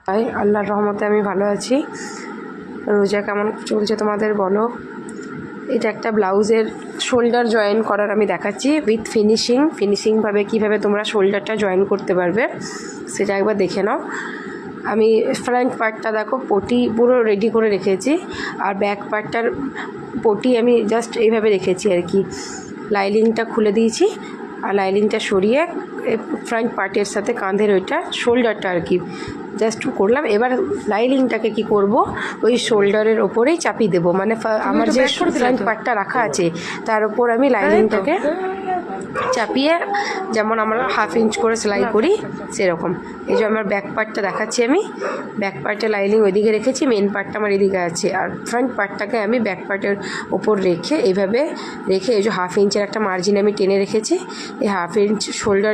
তাই আল্লাহর রহমতে আমি ভালো আছি। রোজা কেমন চলছে তোমাদের বলো। এটা একটা ব্লাউজের শোল্ডার জয়েন করার আমি দেখাচ্ছি উইথ ফিনিশিংভাবে কীভাবে তোমরা শোল্ডারটা জয়েন করতে পারবে সেটা একবার দেখে নাও। আমি ফ্রন্ট পার্টটা দেখো পটি পুরো রেডি করে রেখেছি, আর ব্যাক পার্টটার পটি আমি জাস্ট এইভাবে রেখেছি আর কি। লাইনিংটা খুলে দিয়েছি আর লাইনিংটা সরিয়ে ফ্রন্ট পার্টের সাথে কাঁধের ওইটা শোল্ডারটা আর কি জাস্ট করলাম। এবার লাইনিংটাকে কি করব, ওই শোল্ডারের ওপরেই চাপিয়ে দেবো, মানে আমার যে ফ্রন্ট পার্টটা রাখা আছে তার ওপর আমি লাইনিংটাকে চাপিয়ে, যেমন আমরা 1/2 ইঞ্চ করে সেলাই করি সেরকম। এই যে আমার ব্যাক পার্টটা দেখাচ্ছি, আমি ব্যাক পার্টে লাইনিং ওইদিকে রেখেছি, মেন পার্টটা আমার এদিকে আছে, আর ফ্রন্ট পার্টটাকে আমি ব্যাক পার্টের ওপর রেখে এইভাবে রেখে এই যে 1/2 ইঞ্চের একটা মার্জিন আমি টেনে রেখেছি। এই 1/2 ইঞ্চ শোল্ডার